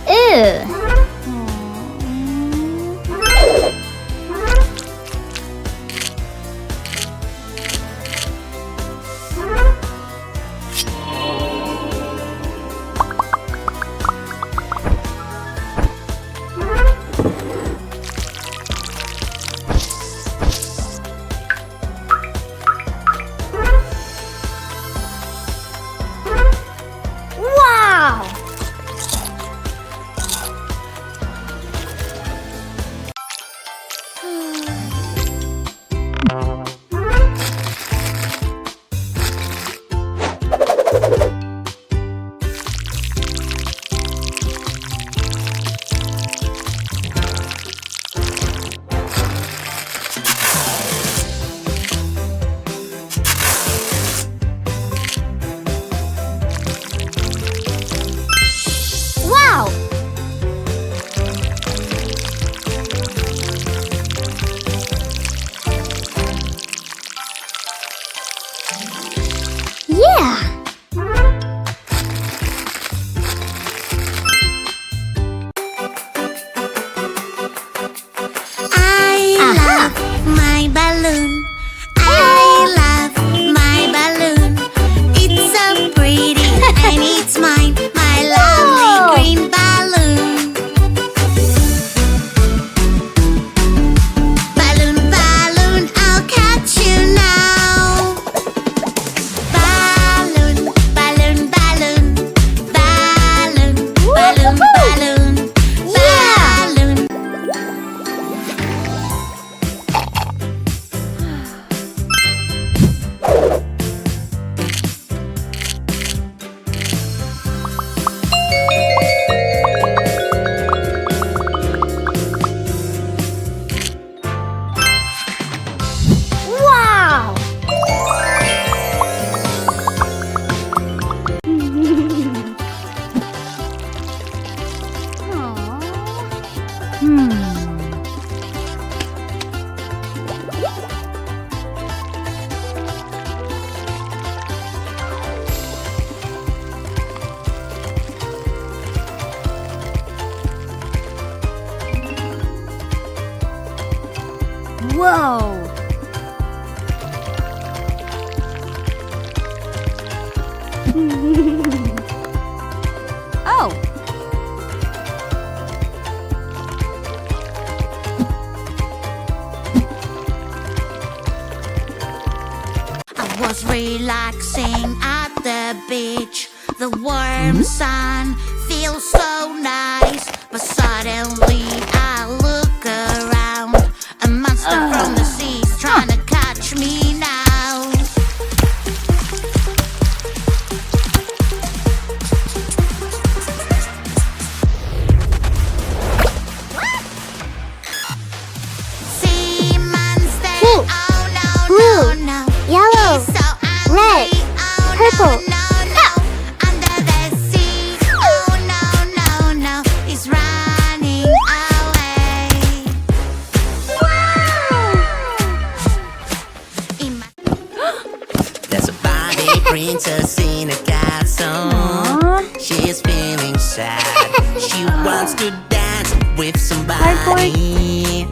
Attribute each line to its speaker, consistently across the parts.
Speaker 1: Ew. Wow! Wow! Yeah!
Speaker 2: I love my balloon. I love my balloon. It's so pretty and it's mine, my lovely green balloon. Balloon, balloon, I'll catch you now. Balloon, balloon, balloon, balloon, balloon, balloon, balloon.
Speaker 1: Wow! Whoa! Oh!
Speaker 2: I was relaxing at the beach. The warm sun feels so nice. But suddenly I look around. A monster from the sea's trying to catch me now. Sea monster,
Speaker 1: Pink,
Speaker 2: oh no,
Speaker 1: blue,
Speaker 2: no, no.
Speaker 1: yellow,
Speaker 2: He's so angry,
Speaker 1: red,
Speaker 2: oh
Speaker 1: purple.
Speaker 2: no, no, no. Under the sea, oh no, no, no. He's running away. In my
Speaker 3: There's a Barbie princess in a castle. She's feeling sad. She wants to dance with somebody.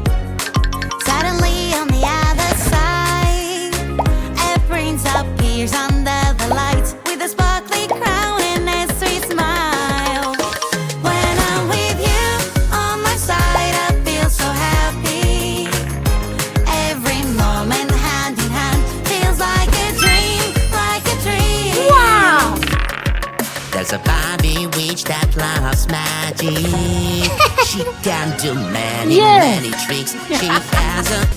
Speaker 2: Suddenly on the other side, a prince appears under the lights with a sparkly crown and a sweet smile. When I'm with you on my side, I feel so happy. Every moment hand in hand feels like a dream, like a dream.
Speaker 1: Wow!
Speaker 3: There's a Barbie witch that loves magic. She can do many,
Speaker 1: Yeah.
Speaker 3: many tricks. She has a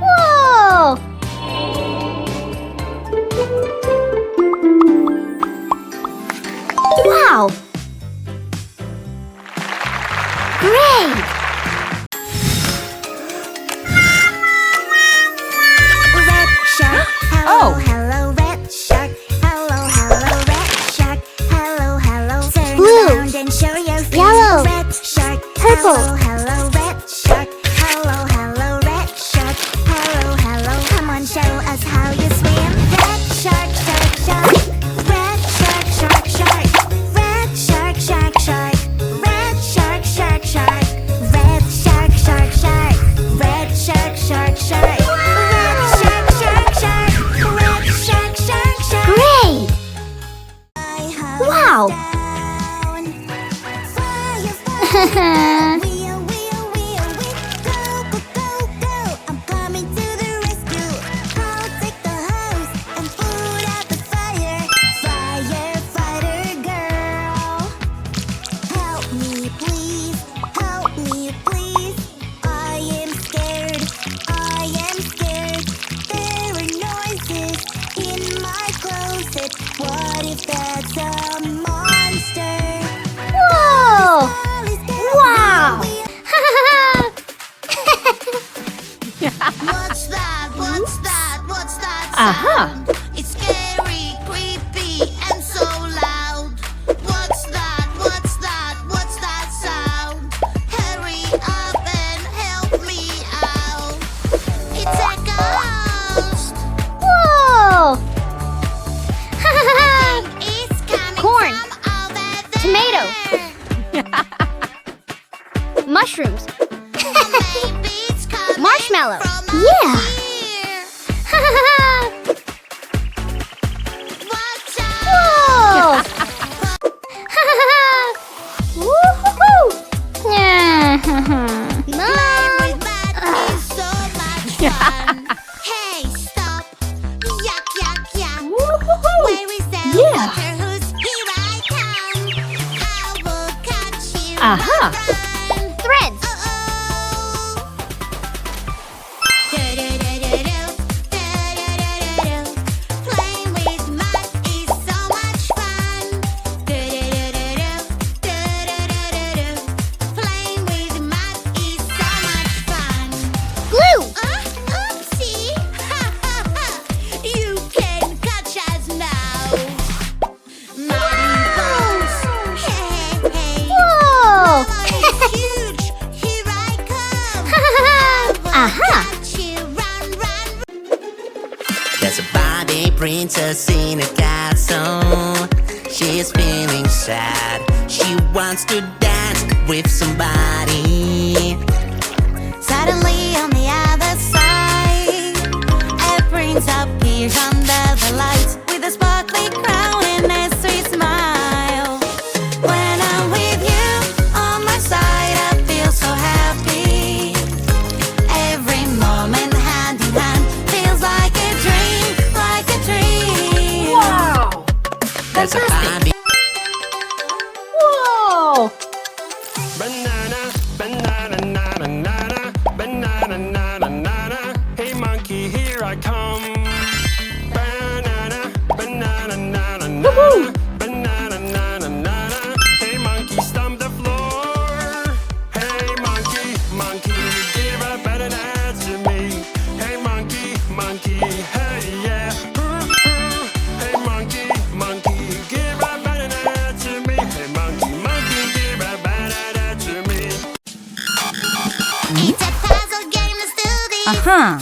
Speaker 1: Whoa! Wow! Great!
Speaker 2: Red shark, hello,
Speaker 4: Oh.
Speaker 2: hello, red shark. Hello, hello, red shark. Hello, hello. Turn
Speaker 1: Blue.
Speaker 2: around and show your feet.
Speaker 1: Yellow.
Speaker 2: Red shark.
Speaker 1: Purple.
Speaker 2: Hello, hello, red shark. Hello, hello, red shark. Hello, hello. Come on, show us how you swim. Red shark, shark, shark. Red shark, shark, shark. Red shark, shark, shark. Red shark, shark, shark. Red shark, shark, shark. Red shark, shark, shark. Red shark, shark, shark. Red shark, shark, shark.
Speaker 1: Great! Wow!
Speaker 2: I'm coming to the rescue. I'll take the hose and put out the fire. Firefighter girl, help me please, help me please. I am scared, I am scared. There are noises in my closet. What if that's a monster?
Speaker 1: Whoa! Wow!
Speaker 2: What's that? What's that? What's that
Speaker 4: Aha.
Speaker 2: sound? It's scary, creepy, and so loud. What's that? What's that? What's that sound? Hurry up and help me out. It's a ghost.
Speaker 1: Whoa!
Speaker 2: It's coming
Speaker 1: Corn.
Speaker 2: from over there.
Speaker 1: Tomato. Mushrooms.
Speaker 2: Maybe it's coming
Speaker 1: Marshmallow.
Speaker 2: from
Speaker 1: Yeah.
Speaker 2: here. Watch out.
Speaker 1: Whoa! Woo-hoo-hoo! Yeah.
Speaker 2: Playing with that is so much fun. Hey, stop! Yuck, yuck, yuck! Where is the
Speaker 4: Yeah.
Speaker 2: water hose? Here I come! I will catch you!
Speaker 4: Aha.
Speaker 2: Run.
Speaker 1: Threads.
Speaker 2: Uh-oh. Do-do-do-do-do. Do-do-do-do-do. Playing with mud is so much fun. Do-do-do-do-do. Do-do-do-do-do. Playing with mud is so much fun.
Speaker 1: Glue.
Speaker 2: Oopsie! You can catch us now. Muddy balls. Hey, hey, hey.
Speaker 1: Whoa!
Speaker 2: Mama is huge. Here I come. I will
Speaker 1: Aha.
Speaker 2: catch you. Run, run,
Speaker 3: There's a Barbie princess in a castle. She's feeling sad. She wants to dance with somebody.
Speaker 2: Suddenly on the other side, a prince appears under the lights with a sparkly crown and a sweet smile. When I'm with you on my side, I feel so happy. Every moment hand in hand feels like a dream, like a dream.
Speaker 4: Wow.
Speaker 3: There's a Barbie.
Speaker 4: Whoa.
Speaker 5: Banana, banana, nana, nana, banana, nana, nana. Hey monkey, here I come. Banana, banana, nana, nana, banana, nana, nana. Hey monkey, stomp the floor. Hey monkey, monkey, give a banana to me. Hey monkey, monkey, hey yeah. Hey monkey, monkey, give a banana to me. Hey monkey, monkey, give a banana to me.
Speaker 2: It's a puzzle game, let's do this.
Speaker 4: Aha.